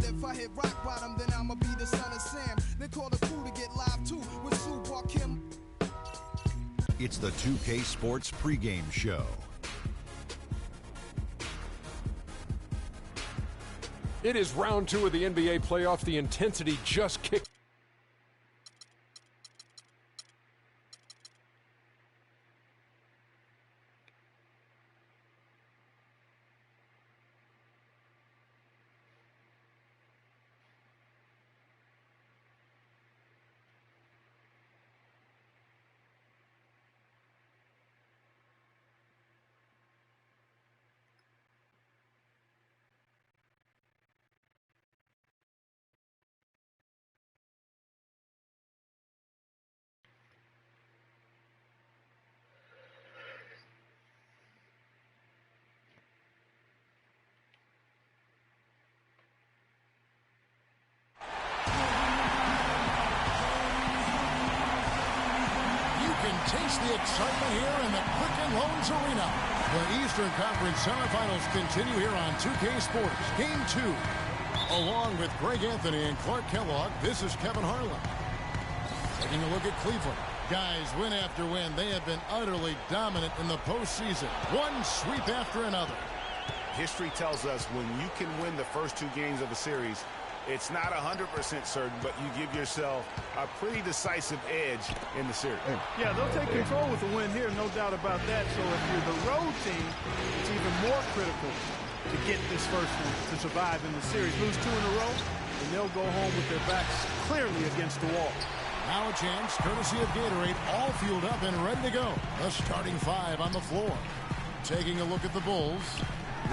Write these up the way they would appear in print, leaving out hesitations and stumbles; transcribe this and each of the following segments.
if I hit rock bottom, then I'ma be the son of Sam. They call the crew to get live too with Super Kim. It's the 2K Sports pregame show. It is round 2 of the NBA playoffs. The intensity just kicked. Taste the excitement here in the Quicken Loans Arena. The Eastern Conference semifinals continue here on 2K Sports. Game 2. Along with Greg Anthony and Clark Kellogg, this is Kevin Harlan. Taking a look at Cleveland. Guys, win after win, they have been utterly dominant in the postseason. One sweep after another. History tells us when you can win the first 2 games of a series, it's not 100% certain, but you give yourself a pretty decisive edge in the series. Yeah, they'll take control with the win here, no doubt about that. So if you're the road team, it's even more critical to get this first one to survive in the series. Lose 2 in a row, and they'll go home with their backs clearly against the wall. Now a chance, courtesy of Gatorade, all fueled up and ready to go. The starting 5 on the floor. Taking a look at the Bulls.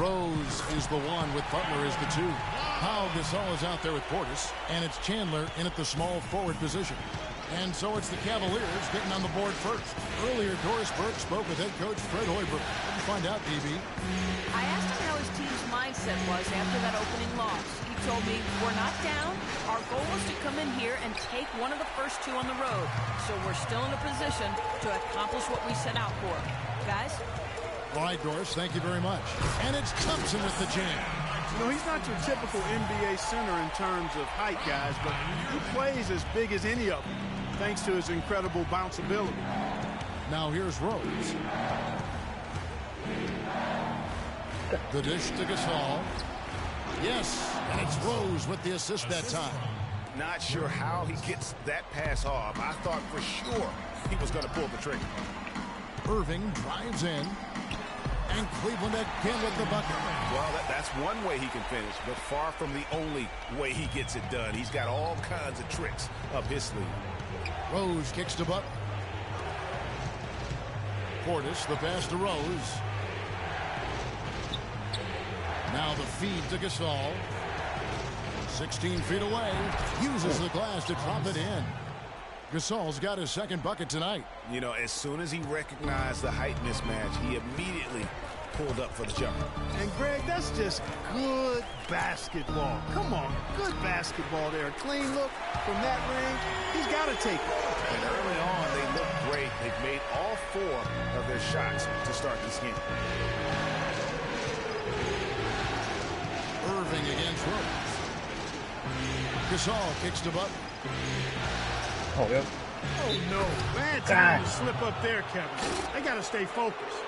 Rose is the 1 with Butler is the 2. Pau Gasol is out there with Portis, and it's Chandler in at the small forward position. And so it's the Cavaliers getting on the board first. Earlier, Doris Burke spoke with head coach Fred Hoiberg. What did you find out, DB? I asked him how his team's mindset was after that opening loss. He told me, we're not down. Our goal is to come in here and take one of the first 2 on the road. So we're still in a position to accomplish what we set out for. Guys? All right, Doris, thank you very much. And it's Thompson with the jam. You know, he's not your typical NBA center in terms of height, guys, but he plays as big as any of them, thanks to his incredible bounce ability. Now here's Rose. The dish to Gasol. Yes, and it's Rose with the assist that time. Not sure how he gets that pass off. I thought for sure he was going to pull the trigger. Irving drives in. And Cleveland again with the bucket. Well, that's one way he can finish, but far from the only way he gets it done. He's got all kinds of tricks up his sleeve. Rose kicks to Butler. Portis, the pass to Rose. Now the feed to Gasol. 16 feet away. Uses the glass to drop it in. Gasol's got his second bucket tonight. You know, as soon as he recognized the height mismatch, he immediately pulled up for the jumper. And, Greg, that's just good basketball. Come on, good basketball there. A clean look from that range. He's got to take it. And early on, they looked great. They've made all 4 of their shots to start this game. Irving against Rose. Gasol kicks to Butler. Oh, yeah. Oh, no. Bad time to slip up there, Kevin. They got to stay focused.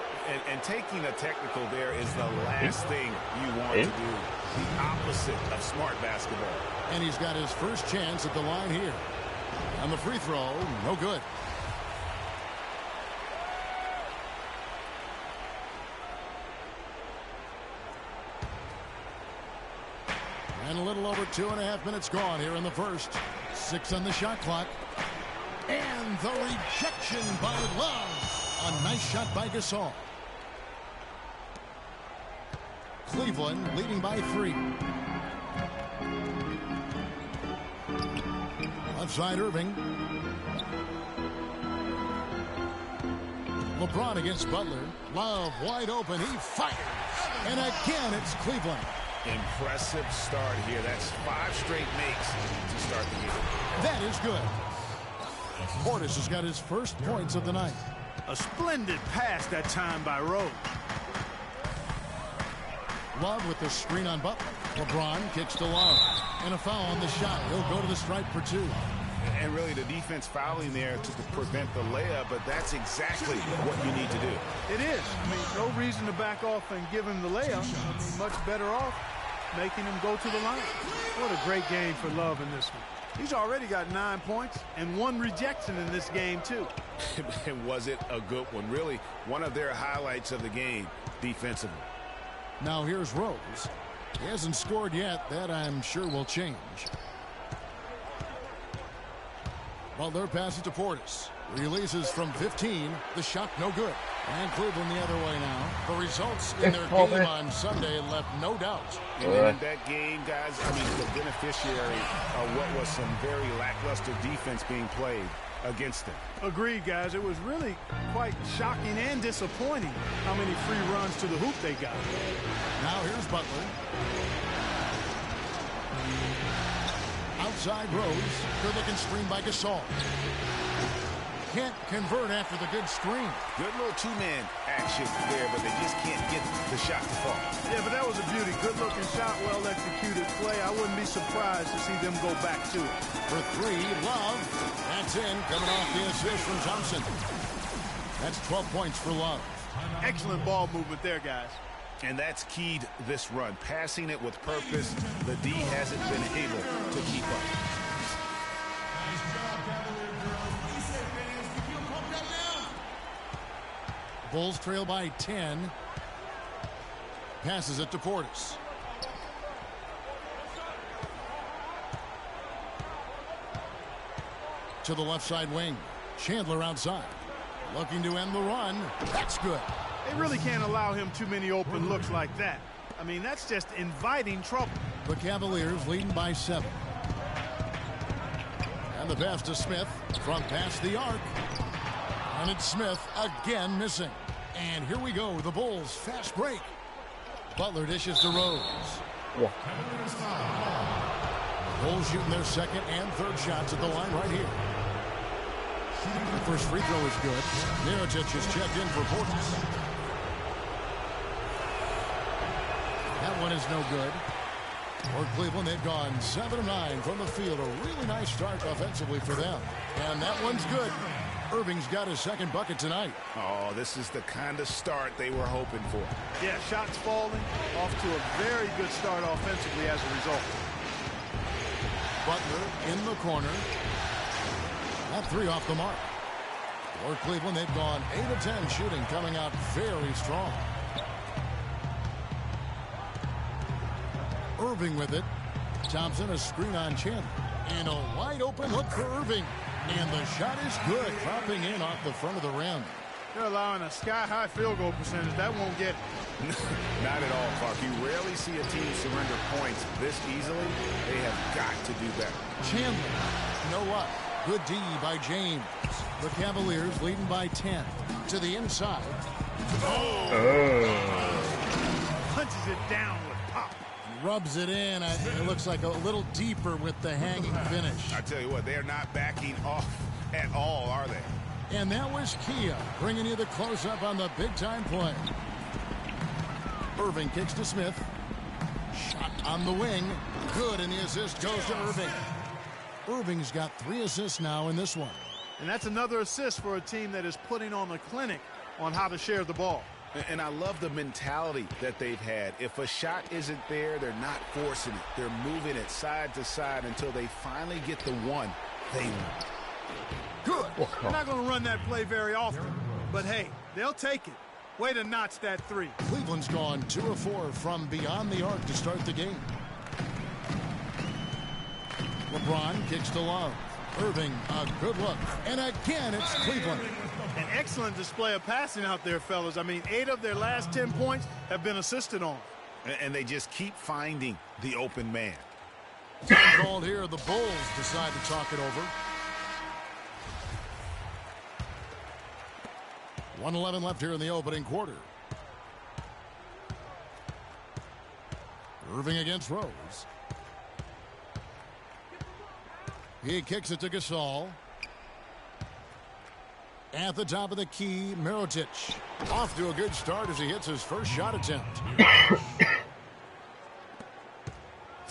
And taking a technical there is the last thing you want to do. The opposite of smart basketball. And he's got his first chance at the line here. On the free throw, no good. And a little over 2.5 minutes gone here in the first. 6 on the shot clock. And the rejection by Love. A nice shot by Gasol. Cleveland leading by 3. Left side Irving. LeBron against Butler. Love wide open. He fires. And again it's Cleveland. Impressive start here. That's 5 straight makes to start the game. That is good. Portis has got his first points of the night. A splendid pass that time by Rose. Love with the screen on Butler. LeBron kicks to Love. And a foul on the shot. He'll go to the stripe for 2. And really the defense fouling there to prevent the layup, but that's exactly what you need to do. It is. I mean, no reason to back off and give him the layup. I mean, much better off making him go to the line. What a great game for Love in this one. He's already got 9 points and 1 rejection in this game, too. And was it a good one? Really, one of their highlights of the game defensively. Now here's Rose. He hasn't scored yet. That, I'm sure, will change. Butler passes to Portis. Releases from 15. The shot no good. And Cleveland the other way now. The results in their game on Sunday left no doubt. And in that game, guys, I mean, the beneficiary of what was some very lackluster defense being played against them. Agreed, guys. It was really quite shocking and disappointing how many free runs to the hoop they got. Now here's Butler. Outside Rose. Good looking screen by Gasol. Can't convert after the good screen. Good little two-man action there, but they just can't get the shot to fall. Yeah, but that was a beauty. Good looking shot, well executed play. I wouldn't be surprised to see them go back to it. For 3, Love. That's in, coming off the assist from Thompson. That's 12 points for Love. Excellent ball movement there, guys. And that's keyed this run. Passing it with purpose. The D hasn't been able to keep up. Bulls trail by 10. Passes it to Portis. To the left side wing. Chandler outside. Looking to end the run. That's good. They really can't allow him too many open looks like that. I mean, that's just inviting trouble. The Cavaliers leading by 7. And the pass to Smith from past the arc. And it's Smith again missing. And here we go. The Bulls fast break. Butler dishes to Rose. Yeah. Bulls shooting their second and third shots at the line right here. The first free throw is good. Mirotic is checked in for Portis. That one is no good. For Cleveland, they've gone 7 of 9 from the field. A really nice start offensively for them. And that one's good. Irving's got his second bucket tonight. Oh, this is the kind of start they were hoping for. Yeah, shots falling. Off to a very good start offensively as a result. Butler in the corner. That 3 off the mark. For Cleveland, they've gone 8 of 10 shooting, coming out very strong. Irving with it. Thompson a screen on Chandler. And a wide open look for Irving. And the shot is good, dropping in off the front of the rim. They're allowing a sky-high field goal percentage. That won't get it. Not at all, Clark. You rarely see a team surrender points this easily. They have got to do better. Chandler, you know what? Good D by James. The Cavaliers leading by 10. To the inside. Punches it down with pop. Rubs it in. It looks like a little deeper with the hanging finish. I tell you what, they're not backing off at all, are they? And that was Kia bringing you the close-up on the big-time play. Irving kicks to Smith. Shot on the wing. Good, and the assist goes to Irving. Irving's got 3 assists now in this one. And that's another assist for a team that is putting on a clinic on how to share the ball. And I love the mentality that they've had. If a shot isn't there, they're not forcing it. They're moving it side to side until they finally get the one they want. Good. They're not going to run that play very often. But, hey, they'll take it. Way to notch that 3. Cleveland's gone 2 of 4 from beyond the arc to start the game. LeBron kicks to Love. Irving, a good look. And again, it's Cleveland. An excellent display of passing out there, fellas. I mean, 8 of their last 10 points have been assisted on. And they just keep finding the open man. Called here, the Bulls decide to talk it over. 1:11 left here in the opening quarter. Irving against Rose. He kicks it to Gasol. At the top of the key, Mirotic. Off to a good start as he hits his first shot attempt.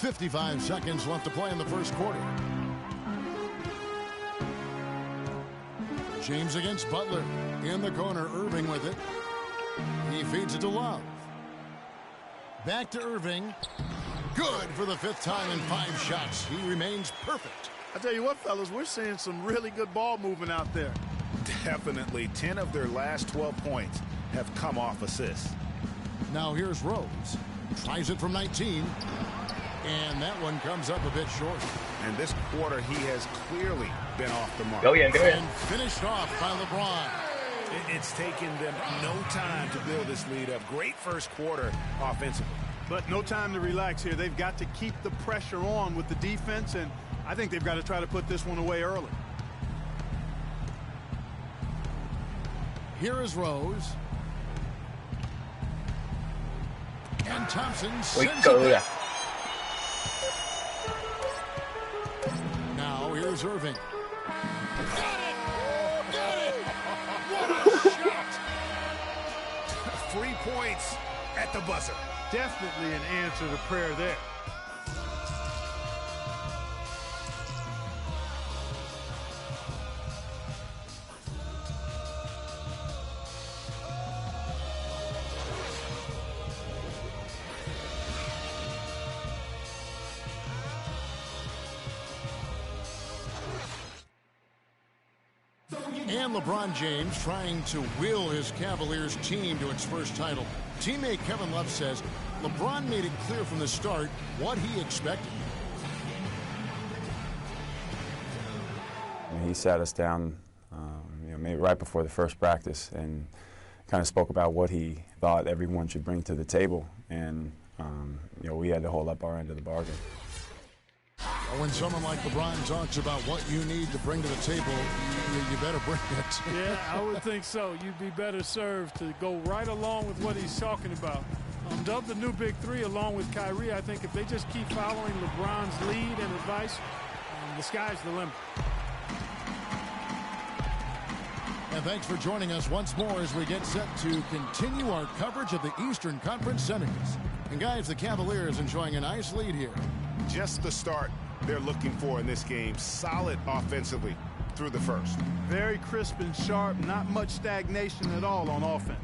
55 seconds left to play in the first quarter. James against Butler. In the corner, Irving with it. He feeds it to Love. Back to Irving. Good for the 5th time in 5 shots. He remains perfect. I tell you what, fellas, we're seeing some really good ball movement out there. Definitely. 10 of their last 12 points have come off assists. Now here's Rose. Tries it from 19. And that one comes up a bit short. And this quarter, he has clearly been off the mark. And finished off by LeBron. It's taken them no time to build this lead up. Great first quarter offensively. But no time to relax here. They've got to keep the pressure on with the defense, and I think they've got to try to put this one away early. Here is Rose. And Thompson sends it back. Now here's Irving. Got it! Got it! What a shot! 3 points at the buzzer. Definitely an answer to prayer there. And LeBron James trying to will his Cavaliers team to its first title. Teammate Kevin Love says LeBron made it clear from the start what he expected. He sat us down maybe right before the first practice and kind of spoke about what he thought everyone should bring to the table. And we had to hold up our end of the bargain. When someone like LeBron talks about what you need to bring to the table, you better bring it. Yeah, I would think so. You'd be better served to go right along with what he's talking about. Dubbed the new Big Three along with Kyrie. I think if they just keep following LeBron's lead and advice, the sky's the limit. And thanks for joining us once more as we get set to continue our coverage of the Eastern Conference Semis. And guys, the Cavaliers enjoying a nice lead here. Just the start they're looking for in this game. Solid offensively through the first. Very crisp and sharp. Not much stagnation at all on offense.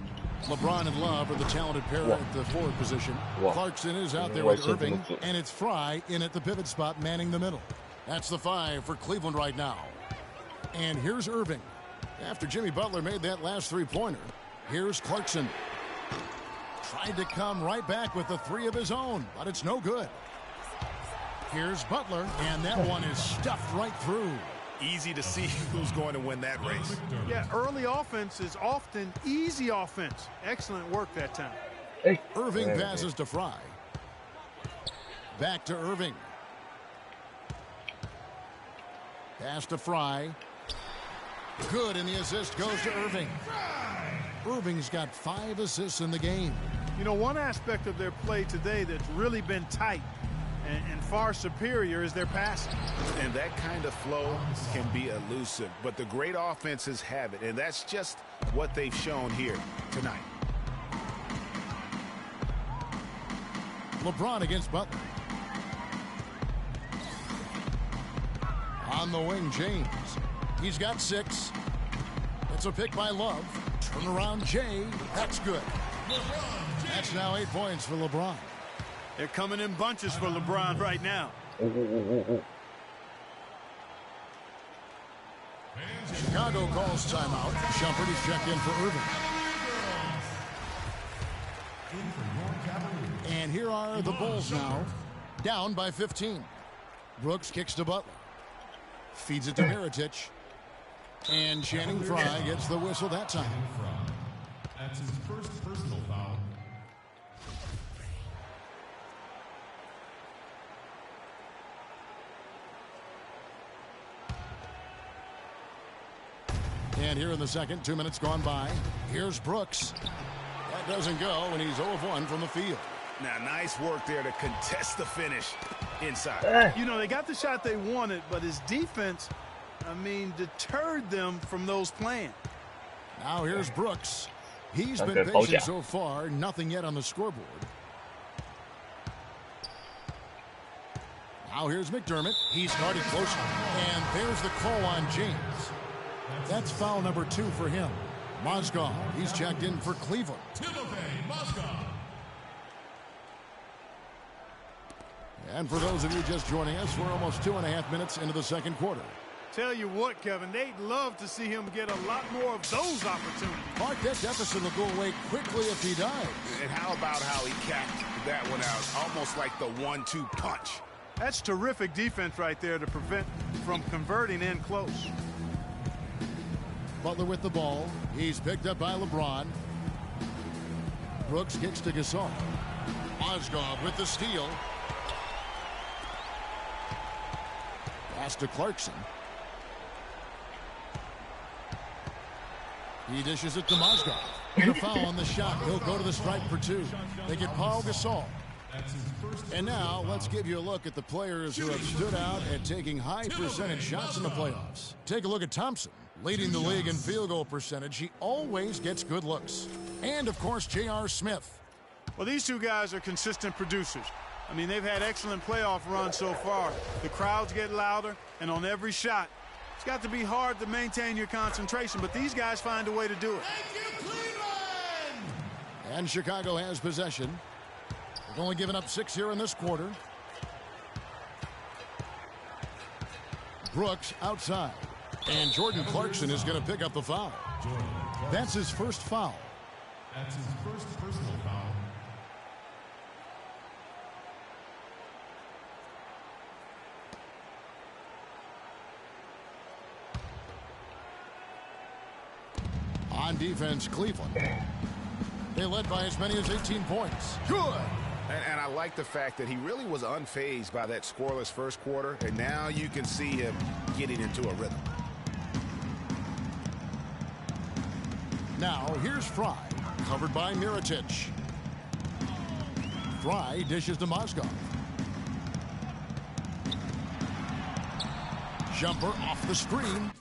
LeBron and Love are the talented pair at the forward position. Clarkson is out there with Irving, and it's Fry in at the pivot spot manning the middle. That's the 5 for Cleveland right now. And here's Irving. After Jimmy Butler made that last 3-pointer, here's Clarkson. Tried to come right back with the 3 of his own, but it's no good. Here's Butler, and that one is stuffed right through. Easy to see who's going to win that race. Yeah, early offense is often easy offense. Excellent work that time. Irving passes to Fry. Back to Irving. Pass to Fry. Good, and the assist goes to Irving. Irving's got 5 assists in the game. You know, one aspect of their play today that's really been tight and far superior is their passing. And that kind of flow can be elusive, but the great offenses have it, and that's just what they've shown here tonight. LeBron against Butler. On the wing, James. He's got 6. It's a pick by Love. Turnaround Jay. That's good. That's now 8 points for LeBron. They're coming in bunches for LeBron right now. Chicago calls timeout. Shumpert is checked in for Irving. And here are the Bulls now, down by 15. Brooks kicks to Butler. Feeds it to Mirotic. And Channing Frye gets the whistle that time. That's his first personal foul. And here in the second, 2 minutes gone by. Here's Brooks. That doesn't go, and he's 0 of 1 from the field. Now, nice work there to contest the finish inside. You know, they got the shot they wanted, but his defense, deterred them from those plans. Now here's Brooks. He's been patient so far. Nothing yet on the scoreboard. Now here's McDermott. He's guarded closely. And there's the call on James. That's foul number 2 for him. Mozgov, he's checked in for Cleveland. Timofey Mozgov. And for those of you just joining us, we're almost 2.5 minutes into the second quarter. Tell you what, Kevin, they'd love to see him get a lot more of those opportunities. Mark, that deficit will go away quickly if he does. And how about how he capped that one out, almost like the 1-2 punch. That's terrific defense right there to prevent from converting in close. Butler with the ball. He's picked up by LeBron. Brooks kicks to Gasol. Mozgov with the steal. Pass to Clarkson. He dishes it to Mozgov. And a foul on the shot. He'll go to the stripe for 2. They get Paul Gasol. And now let's give you a look at the players who have stood out at taking high percentage shots in the playoffs. Take a look at Thompson, leading the league in field goal percentage. He always gets good looks. And of course, J.R. Smith. Well, these two guys are consistent producers. I mean, they've had excellent playoff runs so far. The crowds get louder, and on every shot, it's got to be hard to maintain your concentration, but these guys find a way to do it. Thank you, Cleveland! And Chicago has possession. They've only given up 6 here in this quarter. Brooks outside. And Jordan Clarkson is going to pick up the foul. That's his first foul. That's his first personal foul. On defense, Cleveland. They led by as many as 18 points. Good. And I like the fact that he really was unfazed by that scoreless first quarter, and now you can see him getting into a rhythm. Now here's Fry, covered by Mirotic. Fry dishes to Mozgov. Jumper off the screen.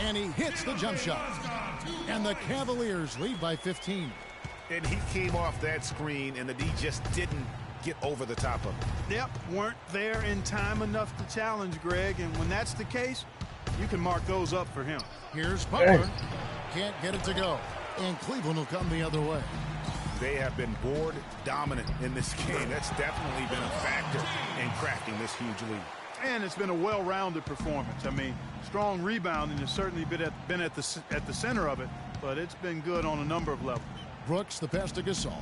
And he hits the jump shot. And the Cavaliers lead by 15. And he came off that screen, and the D just didn't get over the top of it. Yep, weren't there in time enough to challenge Greg, and when that's the case, you can mark those up for him. Here's Butler. Can't get it to go. And Cleveland will come the other way. They have been board dominant in this game. That's definitely been a factor in crafting this huge lead. And it's been a well-rounded performance. I mean, strong rebounding has certainly been at the center of it, but it's been good on a number of levels. Brooks, the pass to Gasol.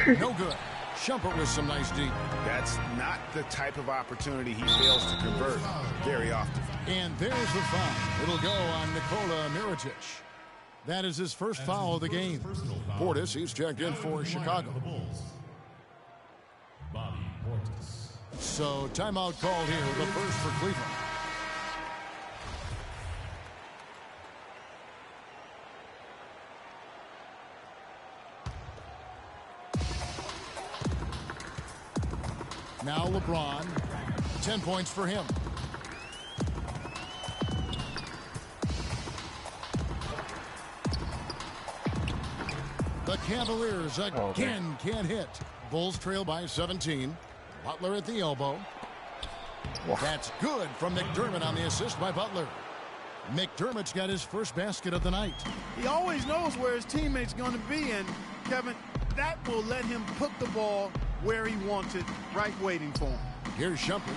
No good. Shumpert with some nice deep. That's not the type of opportunity he fails to convert very often. And there's the foul. It'll go on Nikola Mirotic. That is his first foul of the game. Portis, he's checked in for Chicago. Bobby Portis. So timeout called here, the first for Cleveland. Now LeBron, 10 points for him. The Cavaliers again can't hit. Bulls trail by 17. Butler at the elbow. That's good from McDermott on the assist by Butler. McDermott's got his first basket of the night. He always knows where his teammate's going to be, and Kevin, that will let him put the ball where he wants it, right waiting for him. Here's Shumpert.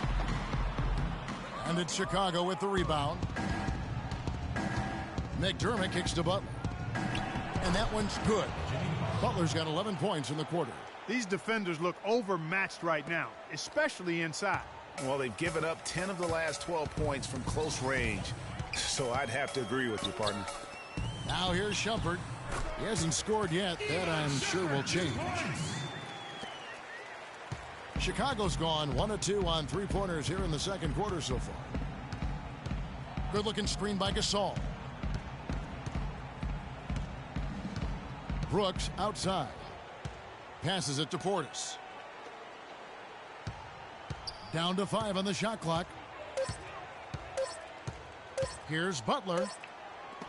And it's Chicago with the rebound. McDermott kicks to Butler. And that one's good. Butler's got 11 points in the quarter. These defenders look overmatched right now, especially inside. Well, they've given up 10 of the last 12 points from close range, so I'd have to agree with you, partner. Now here's Shumpert. He hasn't scored yet. That I'm sure will change. Chicago's gone 1 of 2 on three-pointers here in the second quarter so far. Good-looking screen by Gasol. Brooks outside. Passes it to Portis. Down to 5 on the shot clock. Here's Butler.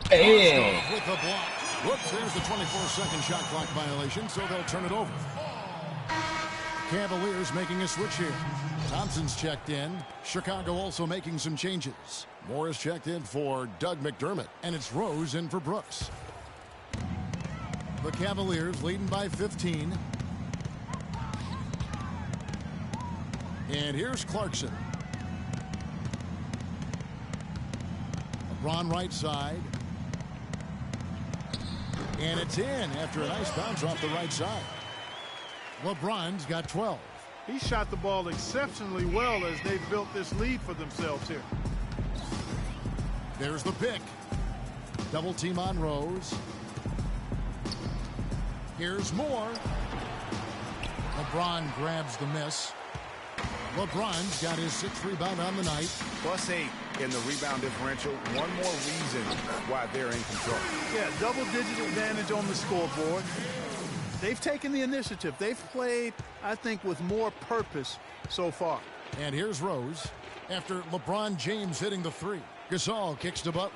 Hey. With the block. Whoops, there's the 24-second shot clock violation, so they'll turn it over. Cavaliers making a switch here. Thompson's checked in. Chicago also making some changes. Morris checked in for Doug McDermott, and it's Rose in for Brooks. The Cavaliers leading by 15. And here's Clarkson. LeBron right side. And it's in after a nice bounce off the right side. LeBron's got 12. He shot the ball exceptionally well as they built this lead for themselves here. There's the pick. Double team on Rose. Here's Moore. LeBron grabs the miss. LeBron's got his 6th rebound on the night. +8 in the rebound differential. One more reason why they're in control. Yeah, double-digit advantage on the scoreboard. They've taken the initiative. They've played, I think, with more purpose so far. And here's Rose after LeBron James hitting the 3. Gasol kicks to Butler.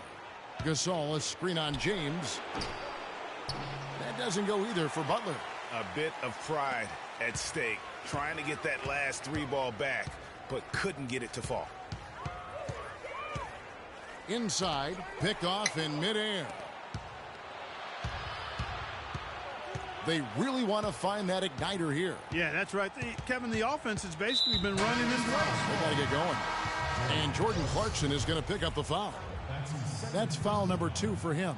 Gasol, a screen on James. That doesn't go either for Butler. A bit of pride at stake, trying to get that last 3 ball back, but couldn't get it to fall. Inside, picked off in midair. They really want to find that igniter here. Yeah, that's right. Kevin, the offense has basically been running in place. They got to get going. And Jordan Clarkson is going to pick up the foul. That's foul number 2 for him.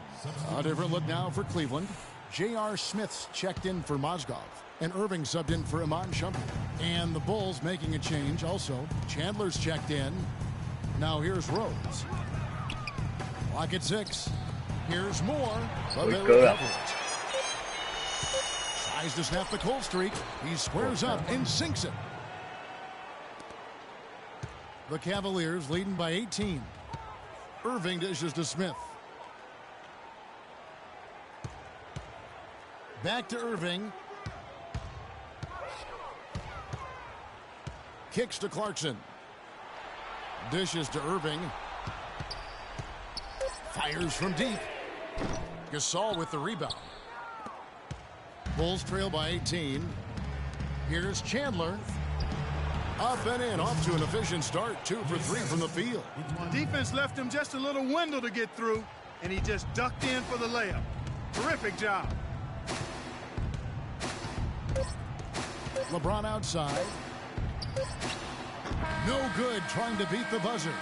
A different look now for Cleveland. J.R. Smith's checked in for Mozgov. And Irving subbed in for Iman Shumpert. And the Bulls making a change also. Chandler's checked in. Now here's Rose. Lock at 6. Here's Moore. But they recover it. Tries to snap the cold streak. He squares up and sinks it. The Cavaliers leading by 18. Irving dishes to Smith. Back to Irving. Kicks to Clarkson. Dishes to Irving. Fires from deep. Gasol with the rebound. Bulls trail by 18. Here's Chandler. Up and in, off to an efficient start. 2 for 3 from the field. Defense left him just a little window to get through, and he just ducked in for the layup. Terrific job. LeBron outside. No good trying to beat the buzzer.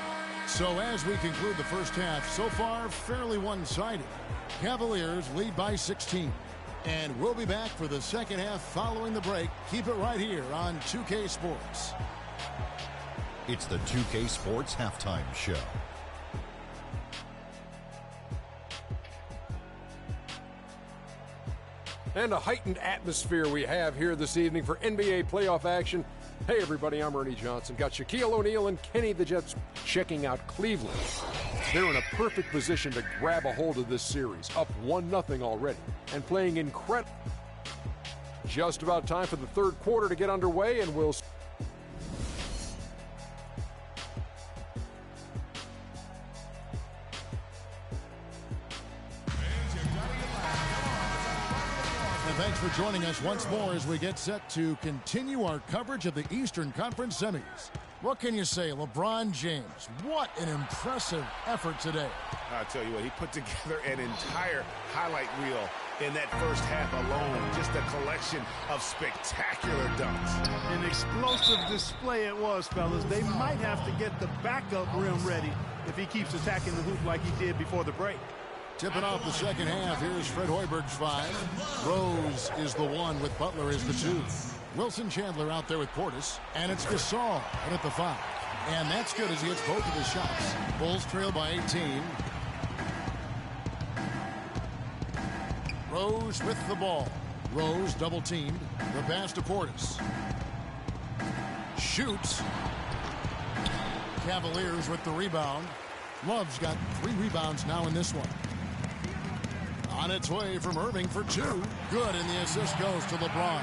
So as we conclude the first half, so far fairly one-sided. Cavaliers lead by 16. And we'll be back for the second half following the break. Keep it right here on 2K Sports. It's the 2K Sports Halftime Show. And a heightened atmosphere we have here this evening for NBA playoff action. Hey everybody, I'm Ernie Johnson. Got Shaquille O'Neal and Kenny the Jets checking out Cleveland. They're in a perfect position to grab a hold of this series, up 1-0 already, and playing incredible. Just about time for the third quarter to get underway, and we'll... Thanks for joining us once more as we get set to continue our coverage of the Eastern Conference semis. What can you say, LeBron James? What an impressive effort today. I'll tell you what, he put together an entire highlight reel in that first half alone. Just a collection of spectacular dunks. An explosive display it was, fellas. They might have to get the backup rim ready if he keeps attacking the hoop like he did before the break. Tipping off the second half, here's Fred Hoiberg's 5. Rose is the 1 with Butler as the 2. Wilson Chandler out there with Portis. And it's Gasol out at the 5. And that's good as he hits both of his shots. Bulls trail by 18. Rose with the ball. Rose double teamed. The pass to Portis. Shoots. Cavaliers with the rebound. Love's got 3 rebounds now in this one. On its way from Irving for 2. Good, and the assist goes to LeBron.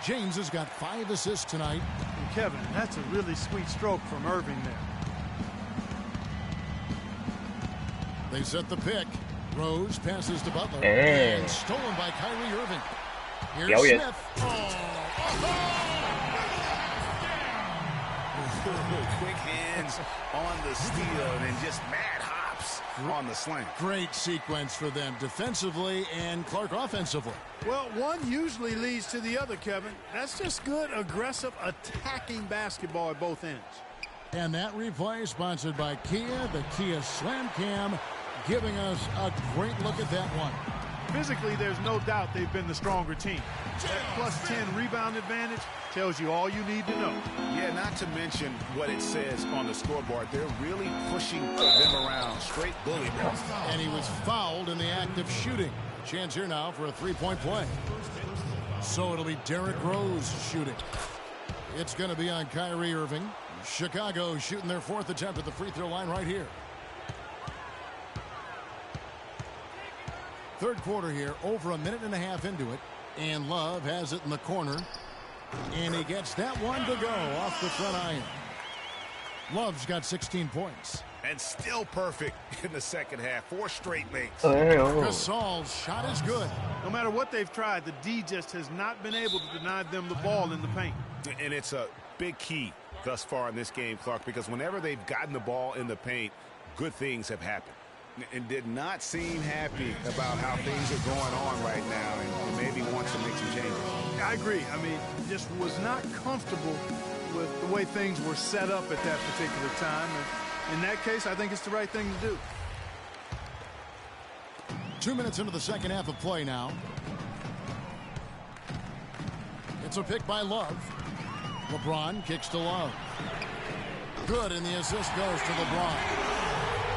James has got 5 assists tonight. And Kevin, that's a really sweet stroke from Irving there. They set the pick. Rose passes to Butler. And stolen by Kyrie Irving. Here's Smith. Quick hands on the steal and then just mad hops on the slam. Great sequence for them defensively and Clark offensively. Well, one usually leads to the other, Kevin. That's just good, aggressive, attacking basketball at both ends. And that replay sponsored by Kia, the Kia Slam Cam, giving us a great look at that one. Physically, there's no doubt they've been the stronger team. That plus 10 rebound advantage tells you all you need to know. Yeah, not to mention what it says on the scoreboard. They're really pushing them around. Straight bully ball. And he was fouled in the act of shooting. Chance here now for a 3-point play. So it'll be Derrick Rose shooting. It's going to be on Kyrie Irving. Chicago shooting their 4th attempt at the free throw line right here. Third quarter here, over a minute and a half into it. And Love has it in the corner. And he gets that one to go off the front iron. Love's got 16 points. And still perfect in the second half. 4 straight makes. Gasol's shot is good. No matter what they've tried, the D just has not been able to deny them the ball in the paint. And it's a big key thus far in this game, Clark, because whenever they've gotten the ball in the paint, good things have happened. And did not seem happy about how things are going on right now and maybe wants to make some changes. I agree. I mean, just was not comfortable with the way things were set up at that particular time. And in that case, I think it's the right thing to do. 2 minutes into the second half of play now. It's a pick by Love. LeBron kicks to Love. Good, and the assist goes to LeBron.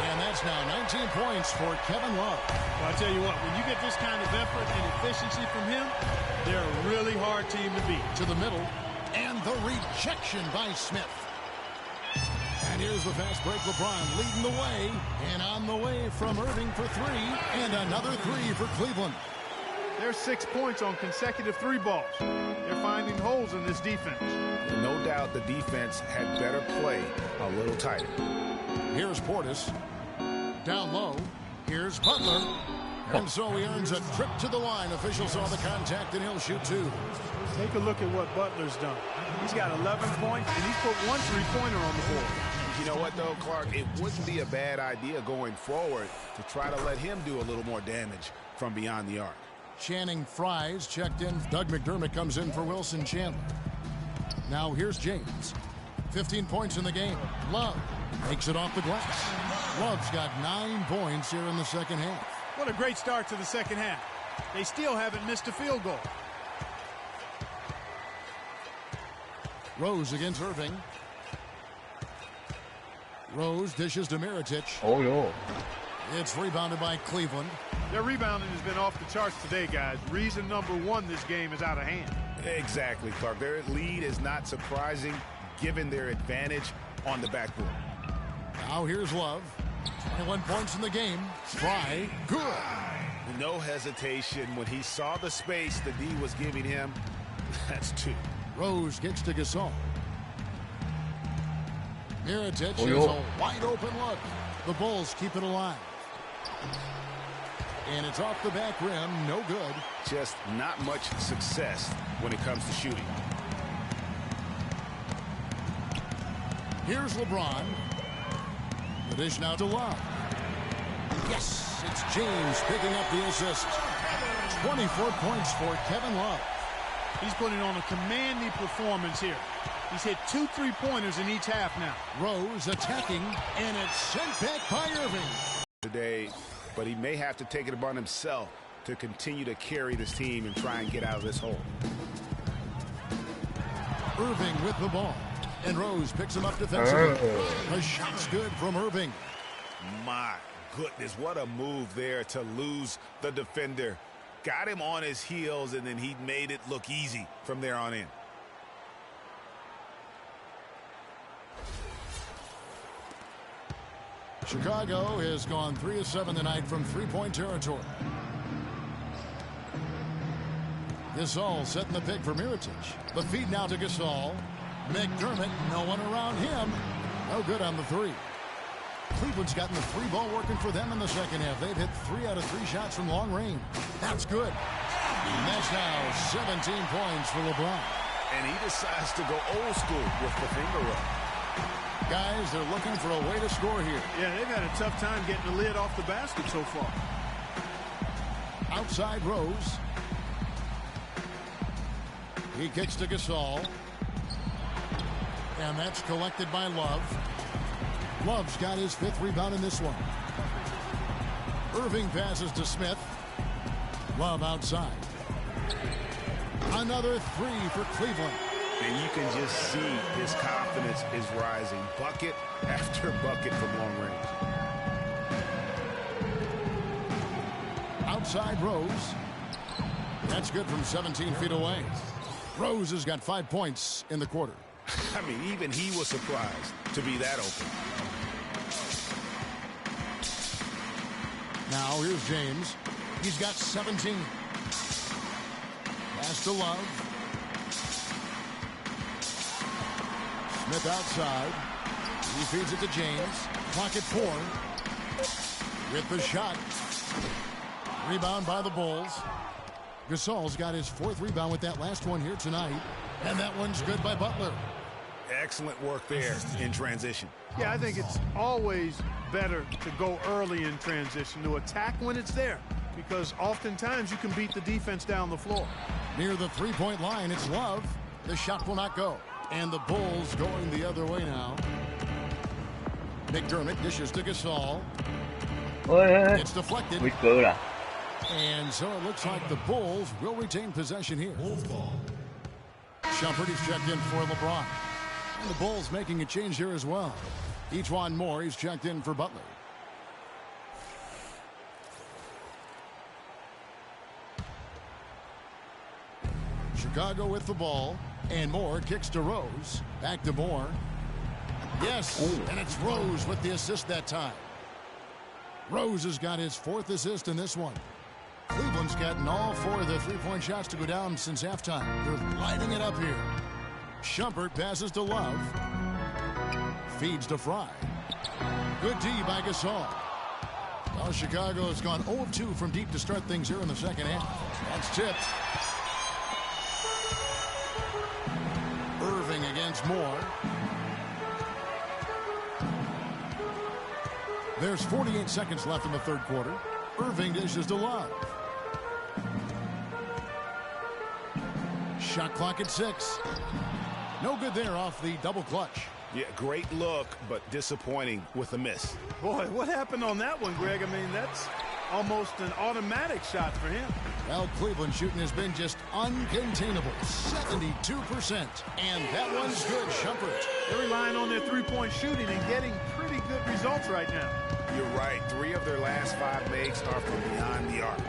And that's now 19 points for Kevin Love. Well, I tell you what, when you get this kind of effort and efficiency from him, they're a really hard team to beat. To the middle, and the rejection by Smith. And here's the fast break. LeBron leading the way, and on the way from Irving for 3, and another 3 for Cleveland. There's 6 points on consecutive 3 balls. They're finding holes in this defense. No doubt the defense had better play a little tighter. Here's Portis. Down low. Here's Butler. And so he earns a trip to the line. Officials saw the contact, and he'll shoot 2. Take a look at what Butler's done. He's got 11 points, and he's put 1 3-pointer on the board. You know what, though, Clark? It wouldn't be a bad idea going forward to try to let him do a little more damage from beyond the arc. Channing Frye's checked in. Doug McDermott comes in for Wilson Chandler. Now here's James. 15 points in the game. Love makes it off the glass. Love's got 9 points here in the second half. What a great start to the second half. They still haven't missed a field goal. Rose against Irving. Rose dishes to Mirotic. Oh, no. It's rebounded by Cleveland. Their rebounding has been off the charts today, guys. Reason number 1, this game is out of hand. Exactly, Clark. Their lead is not surprising given their advantage on the backboard. Now here's Love. 21 points in the game. Frye, good. No hesitation when he saw the space the D was giving him. That's 2. Rose kicks to Gasol. Mirotic has a wide open look. The Bulls keep it alive. And it's off the back rim, no good. Just not much success when it comes to shooting. Here's LeBron. The dish now to Love. Yes, it's James picking up the assist. 24 points for Kevin Love. He's putting on a commanding performance here. He's hit 2 3-pointers in each half now. Rose attacking, and it's sent back by Irving. Today, but he may have to take it upon himself to continue to carry this team and try and get out of this hole. Irving with the ball, and Rose picks him up defensively. The shot's good from Irving. My goodness, what a move there to lose the defender. Got him on his heels, and then he made it look easy from there on in. Chicago has gone 3 of 7 tonight from three-point territory. Gasol setting the pick for Mirotic. The feed now to Gasol. McDermott, no one around him. No good on the three. Cleveland's gotten the three ball working for them in the second half. They've hit 3 out of 3 shots from long range. That's good. And that's now 17 points for LeBron. And he decides to go old school with the finger roll. Guys, they're looking for a way to score here. Yeah, they've had a tough time getting the lid off the basket so far. Outside Rose. He kicks to Gasol. And that's collected by Love. Love's got his 5th rebound in this one. Irving passes to Smith. Love outside. Another 3 for Cleveland. And you can just see his confidence is rising. Bucket after bucket from long range. Outside Rose. That's good from 17 feet away. Rose has got 5 points in the quarter. I mean, even he was surprised to be that open. Now here's James. He's got 17. Pass to Love. Smith outside. He feeds it to James. Clock at 4. With the shot. Rebound by the Bulls. Gasol's got his 4th rebound with that last one here tonight. And that one's good by Butler. Excellent work there in transition. Yeah, I think it's always better to go early in transition, to attack when it's there, because oftentimes you can beat the defense down the floor. Near the three-point line, it's Love. The shot will not go. And the Bulls going the other way now. McDermott dishes to Gasol. It's deflected. And so it looks like the Bulls will retain possession here. Shumpert is checked in for LeBron. And the Bulls making a change here as well. Ejuan Moore is checked in for Butler. Chicago with the ball. And Moore kicks to Rose. Back to Moore. Yes, and it's Rose with the assist that time. Rose has got his 4th assist in this one. Cleveland's gotten all 4 of the three-point shots to go down since halftime. They're lighting it up here. Shumpert passes to Love. Feeds to Fry. Good D by Gasol. Well, Chicago has gone 0 of 2 from deep to start things here in the second half. That's tipped. Irving against Moore. There's 48 seconds left in the third quarter. Irving dishes to Love. Shot clock at 6. No good there off the double clutch. Yeah, great look, but disappointing with a miss. Boy, what happened on that one, Greg? I mean, that's almost an automatic shot for him. Well, Cleveland shooting has been just uncontainable. 72%. And that one's good, Shumpert. They're relying on their three-point shooting and getting pretty good results right now. You're right. 3 of their last 5 makes are from beyond the arc.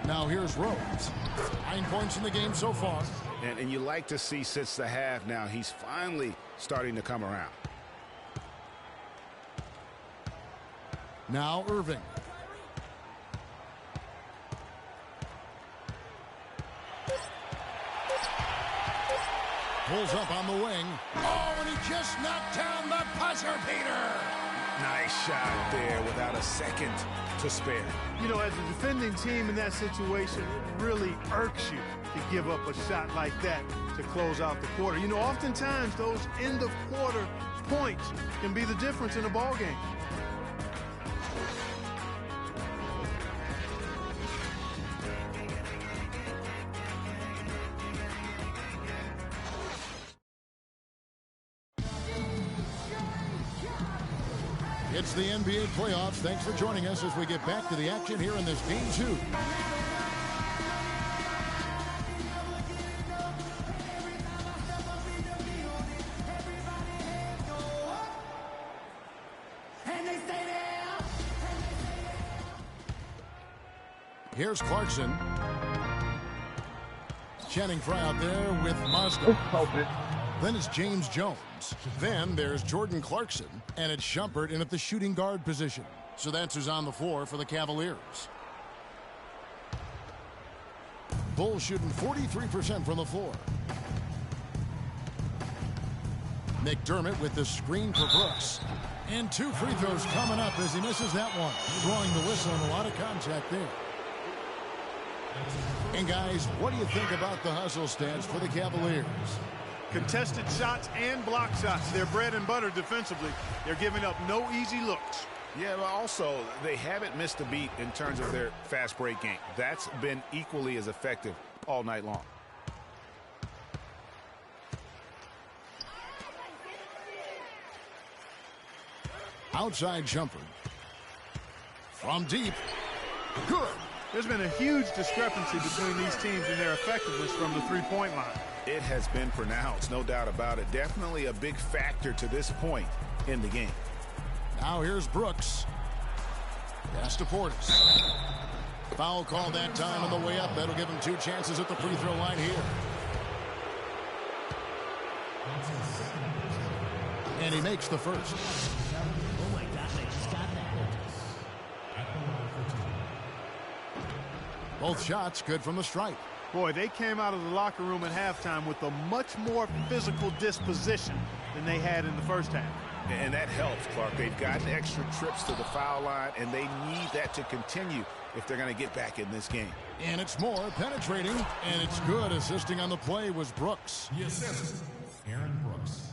Now here's Rose. 9 points in the game so far. And you like to see since the half now, he's finally starting to come around. Now Irving. Pulls up on the wing. Oh, and he just knocked down the buzzer beater. Nice shot there without a second to spare. You know, as a defending team in that situation, it really irks you to give up a shot like that to close out the quarter. You know, oftentimes those end-of-quarter points can be the difference in a ball game. It's the NBA playoffs. Thanks for joining us as we get back to the action here in this Game 2. Here's Clarkson. Channing Frye out there with Moscow. Then it's James Jones. Then there's Jordan Clarkson. And it's Shumpert in at the shooting guard position. So that's who's on the floor for the Cavaliers. Bulls shooting 43% from the floor. McDermott with the screen for Brooks. And 2 free throws coming up as he misses that one. Drawing the whistle and a lot of contact there. And guys, what do you think about the hustle stats for the Cavaliers? Contested shots and block shots. They're bread and butter defensively. They're giving up no easy looks. Yeah, but also they haven't missed a beat in terms of their fast break game. That's been equally as effective all night long. Outside Shumpert. From deep. Good. There's been a huge discrepancy between these teams in their effectiveness from the three-point line. It has been pronounced, no doubt about it. Definitely a big factor to this point in the game. Now here's Brooks. Pass to Portis. Foul call that time on the way up. That'll give him 2 chances at the free throw line here. And he makes the first. Both shots good from the stripe. Boy, they came out of the locker room at halftime with a much more physical disposition than they had in the first half. And that helps, Clark. They've gotten extra trips to the foul line, and they need that to continue if they're going to get back in this game. And it's more penetrating, and it's good. Assisting on the play was Brooks. Yes, Aaron Brooks.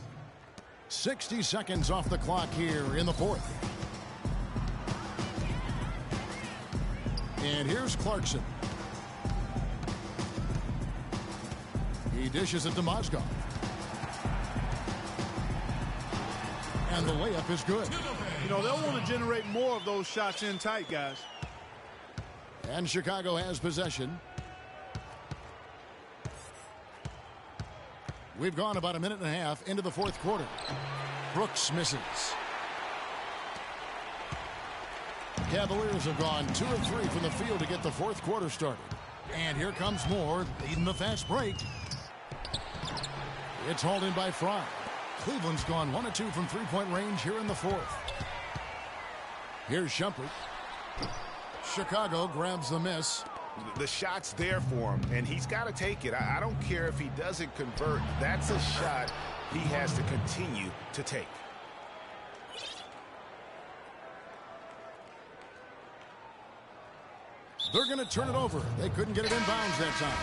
60 seconds off the clock here in the fourth. And here's Clarkson. He dishes it to Mozgov. And the layup is good. You know, they'll want to generate more of those shots in tight, guys. And Chicago has possession. We've gone about a minute and a half into the fourth quarter. Brooks misses. Cavaliers have gone 2 of 3 from the field to get the fourth quarter started. And here comes Moore leading the fast break. It's hauled in by Frye. Cleveland's gone 1 of 2 from three-point range here in the fourth. Here's Shumpert. Chicago grabs the miss. The shot's there for him, and he's got to take it. I don't care if he doesn't convert. That's a shot he has to continue to take. They're going to turn it over. They couldn't get it in bounds that time.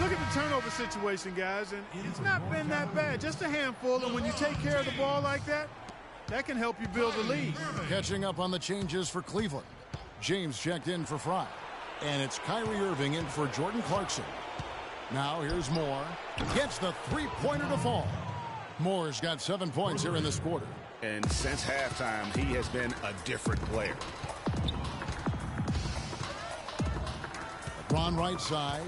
Look at the turnover situation, guys, and it's not been that bad. Just a handful, and when you take care of the ball like that, that can help you build a lead. Catching up on the changes for Cleveland. James checked in for Frye. And it's Kyrie Irving in for Jordan Clarkson. Now here's Moore. Gets the three-pointer to fall. Moore's got 7 points here in this quarter. And since halftime, he has been a different player. LeBron right side.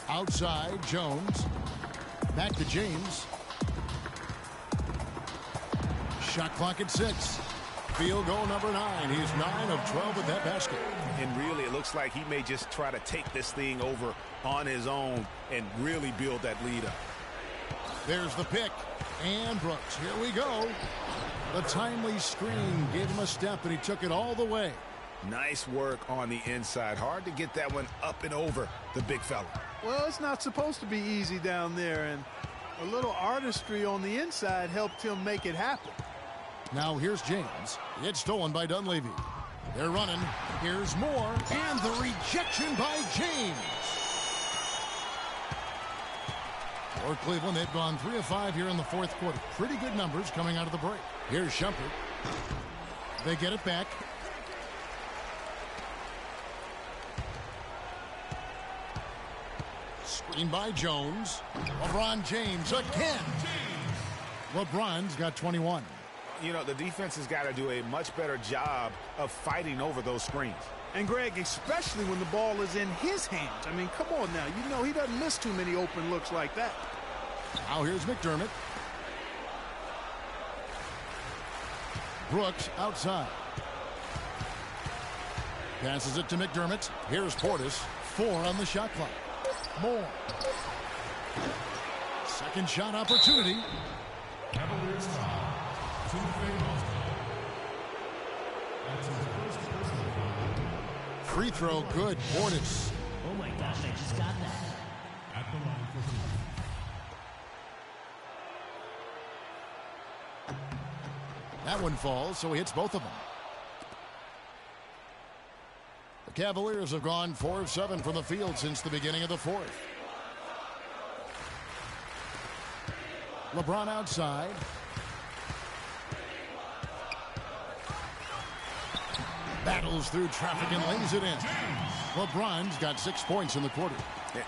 Outside, Jones. Back to James. Shot clock at 6. Field goal number 9. He's 9 of 12 with that basket. And really, it looks like he may just try to take this thing over on his own and really build that lead up. There's the pick. And Brooks, here we go. The timely screen gave him a step, and he took it all the way. Nice work on the inside. Hard to get that one up and over the big fella. Well, it's not supposed to be easy down there, and a little artistry on the inside helped him make it happen. Now here's James. It's stolen by Dunleavy. They're running. Here's Moore. And the rejection by James. For Cleveland, they've gone 3 of 5 here in the fourth quarter. Pretty good numbers coming out of the break. Here's Shumpert. They get it back. Screen by Jones. LeBron James again. LeBron's got 21. You know, the defense has got to do a much better job of fighting over those screens. And, Greg, especially when the ball is in his hands. I mean, come on now. You know he doesn't miss too many open looks like that. Now here's McDermott. Brooks outside. Passes it to McDermott. Here's Portis. 4 on the shot clock. Moore. Second shot opportunity. Cavaliers foul. 2 fouls. That's his first personal foul. Free throw good. Portis. Oh my gosh, I just got that. At the line for free. That one falls, so he hits both of them. The Cavaliers have gone 4 of 7 from the field since the beginning of the fourth. LeBron outside. Battles through traffic and lays it in. LeBron's got 6 points in the quarter.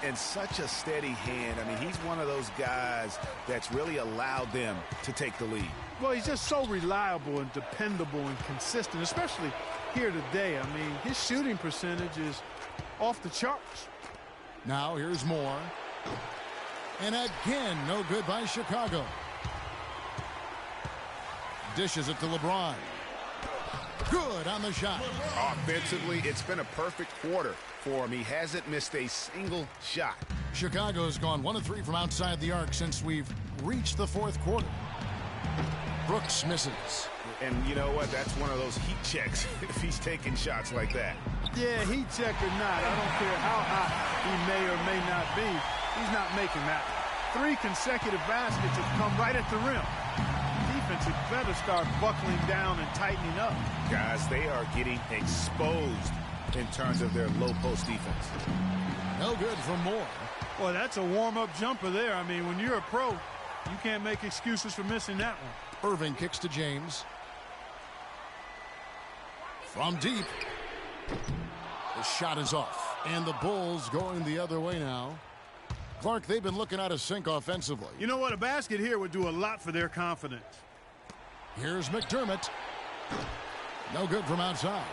And such a steady hand. I mean, he's one of those guys that's really allowed them to take the lead. Well, he's just so reliable and dependable and consistent, especially here today. I mean, his shooting percentage is off the charts. Now here's Moore. And again, no good by Chicago. Dishes it to LeBron. Good on the shot. Offensively, it's been a perfect quarter for him. He hasn't missed a single shot. Chicago's gone 1 of 3 from outside the arc since we've reached the fourth quarter. Brooks misses. And you know what? That's one of those heat checks if he's taking shots like that. Yeah, heat check or not, I don't care how hot he may or may not be, he's not making that one. 3 consecutive baskets have come right at the rim. Defense had better start buckling down and tightening up. Guys, they are getting exposed in terms of their low post defense. No good for Moore. Boy, that's a warm-up jumper there. I mean, when you're a pro, you can't make excuses for missing that one. Irving kicks to James. From deep. The shot is off. And the Bulls going the other way now. Clark, they've been looking out of sync offensively. You know what? A basket here would do a lot for their confidence. Here's McDermott. No good from outside.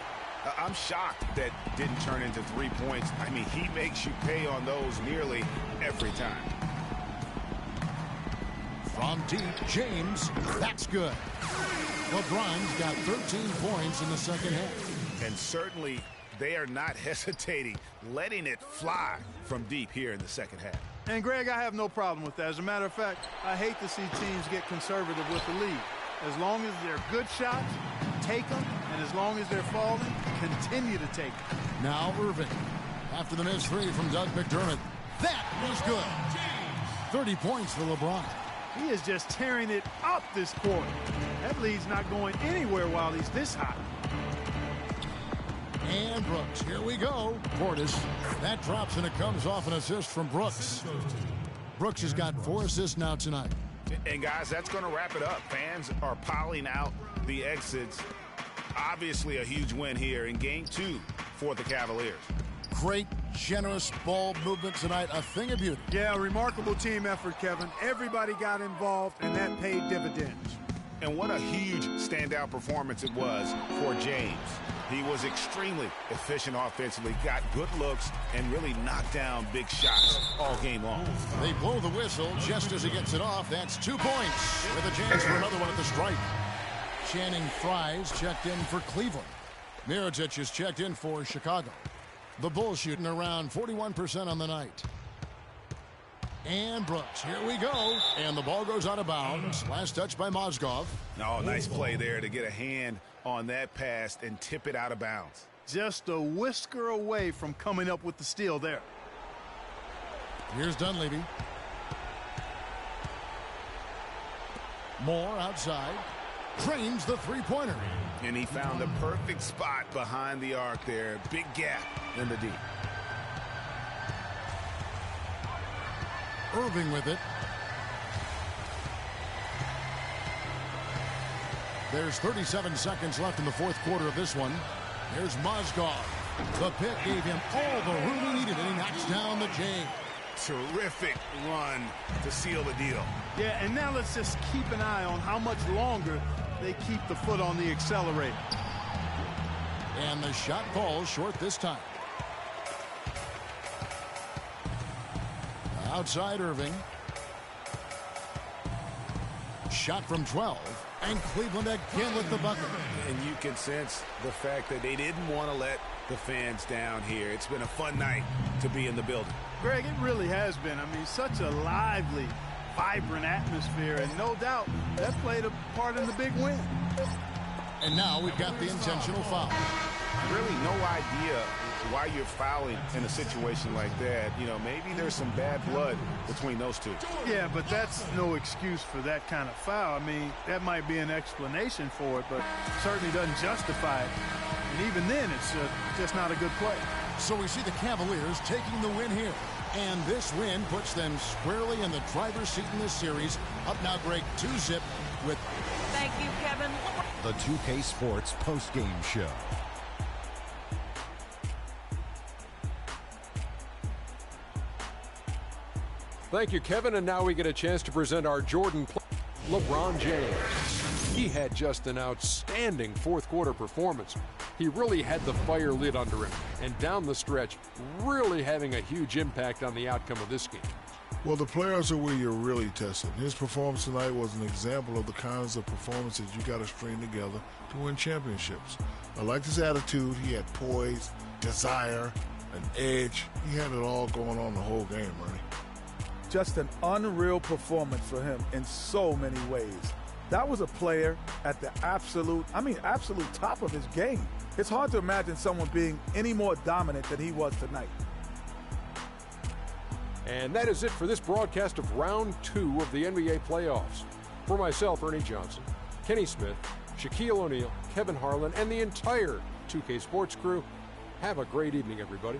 I'm shocked that didn't turn into 3 points. I mean, he makes you pay on those nearly every time. From deep, James. That's good. LeBron's got 13 points in the second half. And certainly they are not hesitating, letting it fly from deep here in the second half. And, Greg, I have no problem with that. As a matter of fact, I hate to see teams get conservative with the lead. As long as they're good shots, take them. And as long as they're falling, continue to take them. Now Irving. After the missed 3 from Doug McDermott. That was good. 30 points for LeBron. He is just tearing it up this quarter. That lead's not going anywhere while he's this hot. And Brooks, here we go. Portis, that drops and it comes off an assist from Brooks. Brooks has got 4 assists now tonight. And guys, that's going to wrap it up. Fans are piling out the exits. Obviously a huge win here in game 2 for the Cavaliers. Great, generous ball movement tonight. A thing of beauty. Yeah, remarkable team effort, Kevin. Everybody got involved, and that paid dividends. And what a huge standout performance it was for James. He was extremely efficient offensively, got good looks, and really knocked down big shots all game long. They blow the whistle just as he gets it off. That's 2 points with a chance for another one at the stripe. Channing Frye's checked in for Cleveland. Mirotic is checked in for Chicago. The Bulls shooting around 41% on the night. And Brooks, here we go. And the ball goes out of bounds. Last touch by Mozgov. Oh, nice play there to get a hand on that pass and tip it out of bounds. Just a whisker away from coming up with the steal there. Here's Dunleavy. Moore outside. Trains the three-pointer. And he found the perfect spot behind the arc there. Big gap in the deep. Irving with it. There's 37 seconds left in the fourth quarter of this one. Here's Mozgov. The pick gave him all the room he needed, and he knocks down the J. Terrific run to seal the deal. Yeah, and now let's just keep an eye on how much longer they keep the foot on the accelerator. And the shot falls short this time. Outside Irving. Shot from 12. And Cleveland again with the bucket. And you can sense the fact that they didn't want to let the fans down here. It's been a fun night to be in the building. Greg, it really has been. I mean, such a lively, vibrant atmosphere, and no doubt that played a part in the big win. And now we've got the intentional foul. Really no idea why you're fouling in a situation like that. You know, maybe there's some bad blood between those two. Yeah, but that's no excuse for that kind of foul. I mean, that might be an explanation for it, but certainly doesn't justify it. And even then, it's just not a good play. So we see the Cavaliers taking the win here. And this win puts them squarely in the driver's seat in this series. Up now, Greg, 2-zip with... Thank you, Kevin. The 2K Sports postgame show. Thank you, Kevin. And now we get a chance to present our Jordan LeBron James. He had just an outstanding fourth-quarter performance. He really had the fire lit under him, and down the stretch, really having a huge impact on the outcome of this game. Well, the players are where you're really tested. His performance tonight was an example of the kinds of performances you got to string together to win championships. I liked his attitude. He had poise, desire, an edge. He had it all going on the whole game, Ernie. Just an unreal performance for him in so many ways. That was a player at the absolute top of his game. It's hard to imagine someone being any more dominant than he was tonight. And that is it for this broadcast of Round 2 of the NBA playoffs. For myself, Ernie Johnson, Kenny Smith, Shaquille O'Neal, Kevin Harlan, and the entire 2K Sports crew, have a great evening, everybody.